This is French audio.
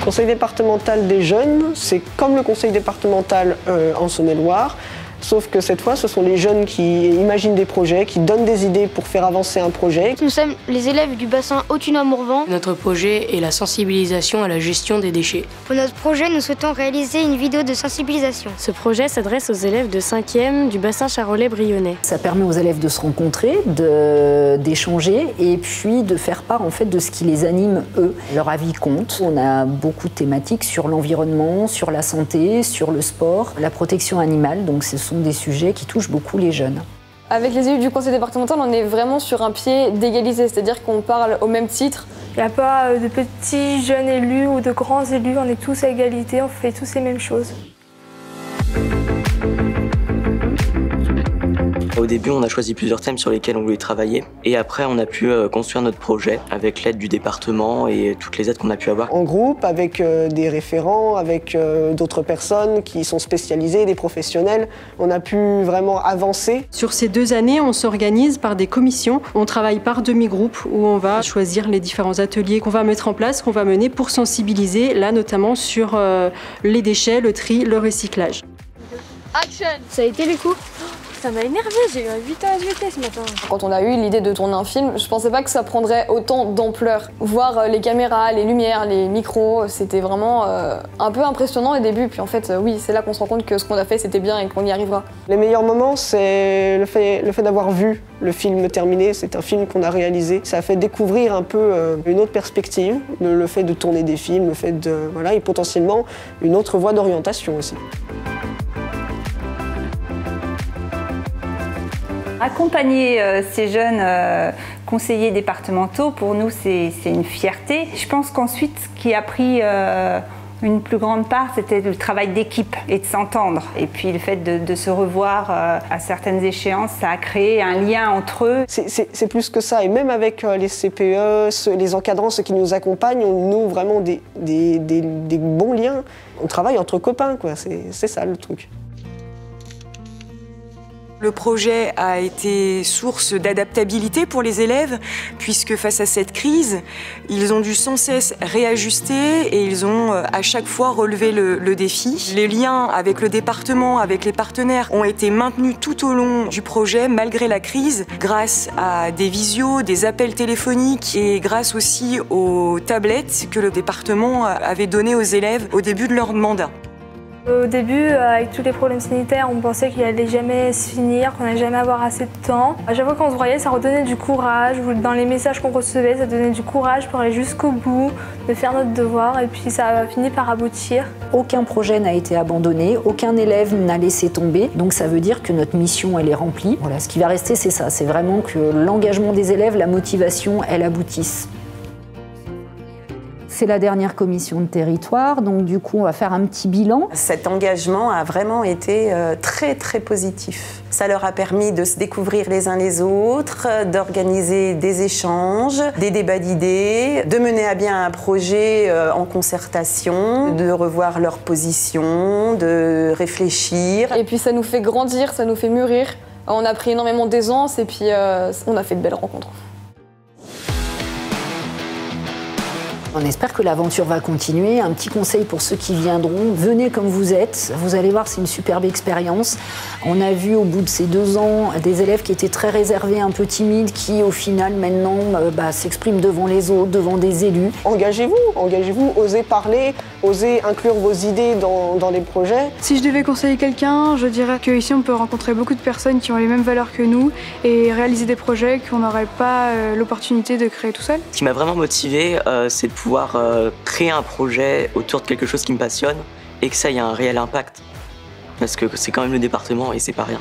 Conseil départemental des jeunes, c'est comme le conseil départemental en Saône-et-Loire, sauf que cette fois, ce sont les jeunes qui imaginent des projets, qui donnent des idées pour faire avancer un projet. Nous sommes les élèves du bassin Authunois-Morvan. Notre projet est la sensibilisation à la gestion des déchets. Pour notre projet, nous souhaitons réaliser une vidéo de sensibilisation. Ce projet s'adresse aux élèves de 5e du bassin charolais-brionnais. Ça permet aux élèves de se rencontrer, d'échanger et puis de faire part en fait de ce qui les anime eux. Leur avis compte. On a beaucoup de thématiques sur l'environnement, sur la santé, sur le sport, la protection animale, donc ce sont des sujets qui touchent beaucoup les jeunes. Avec les élus du conseil départemental, on est vraiment sur un pied d'égalité, c'est-à-dire qu'on parle au même titre. Il n'y a pas de petits jeunes élus ou de grands élus, on est tous à égalité, on fait tous les mêmes choses. Au début, on a choisi plusieurs thèmes sur lesquels on voulait travailler et après, on a pu construire notre projet avec l'aide du département et toutes les aides qu'on a pu avoir. En groupe, avec des référents, avec d'autres personnes qui sont spécialisées, des professionnels, on a pu vraiment avancer. Sur ces 2 années, on s'organise par des commissions. On travaille par demi-groupe où on va choisir les différents ateliers qu'on va mettre en place, qu'on va mener pour sensibiliser, là notamment sur les déchets, le tri, le recyclage. Action! Ça a été les cours? Ça m'a énervée, j'ai eu un 8 ans SVT ce matin. Quand on a eu l'idée de tourner un film, je pensais pas que ça prendrait autant d'ampleur. Voir les caméras, les lumières, les micros, c'était vraiment un peu impressionnant au début. Puis en fait, oui, c'est là qu'on se rend compte que ce qu'on a fait, c'était bien et qu'on y arrivera. Les meilleurs moments, c'est le fait d'avoir vu le film terminé. C'est un film qu'on a réalisé. Ça a fait découvrir un peu une autre perspective, le fait de tourner des films, le fait de... Voilà, et potentiellement une autre voie d'orientation aussi. Accompagner ces jeunes conseillers départementaux, pour nous, c'est une fierté. Je pense qu'ensuite, ce qui a pris une plus grande part, c'était le travail d'équipe et de s'entendre. Et puis le fait de se revoir à certaines échéances, ça a créé un lien entre eux. C'est plus que ça. Et même avec les CPE, les encadrants, ceux qui nous accompagnent, on noue vraiment des bons liens. On travaille entre copains, quoi. C'est ça le truc. Le projet a été source d'adaptabilité pour les élèves, puisque face à cette crise, ils ont dû sans cesse réajuster et ils ont à chaque fois relevé le défi. Les liens avec le département, avec les partenaires, ont été maintenus tout au long du projet, malgré la crise, grâce à des visios, des appels téléphoniques et grâce aussi aux tablettes que le département avait données aux élèves au début de leur mandat. Au début, avec tous les problèmes sanitaires, on pensait qu'il allait jamais se finir, qu'on n'allait jamais avoir assez de temps. À chaque fois qu'on se voyait, ça redonnait du courage. Dans les messages qu'on recevait, ça donnait du courage pour aller jusqu'au bout, de faire notre devoir, et puis ça a fini par aboutir. Aucun projet n'a été abandonné, aucun élève n'a laissé tomber, donc ça veut dire que notre mission, elle est remplie. Voilà, ce qui va rester, c'est ça, c'est vraiment que l'engagement des élèves, la motivation, elle aboutisse. C'est la dernière commission de territoire, donc du coup on va faire un petit bilan. Cet engagement a vraiment été très très positif. Ça leur a permis de se découvrir les uns les autres, d'organiser des échanges, des débats d'idées, de mener à bien un projet en concertation, de revoir leurs positions, de réfléchir. Et puis ça nous fait grandir, ça nous fait mûrir. On a pris énormément d'aisance et puis on a fait de belles rencontres. On espère que l'aventure va continuer. Un petit conseil pour ceux qui viendront, venez comme vous êtes. Vous allez voir, c'est une superbe expérience. On a vu au bout de ces 2 ans des élèves qui étaient très réservés, un peu timides, qui au final maintenant s'expriment devant les autres, devant des élus. Engagez-vous, osez parler, osez inclure vos idées dans les projets. Si je devais conseiller quelqu'un, je dirais qu'ici on peut rencontrer beaucoup de personnes qui ont les mêmes valeurs que nous et réaliser des projets qu'on n'aurait pas l'opportunité de créer tout seul. Ce qui m'a vraiment motivé, c'est de pouvoir créer un projet autour de quelque chose qui me passionne et que ça ait un réel impact. Parce que c'est quand même le département et c'est pas rien.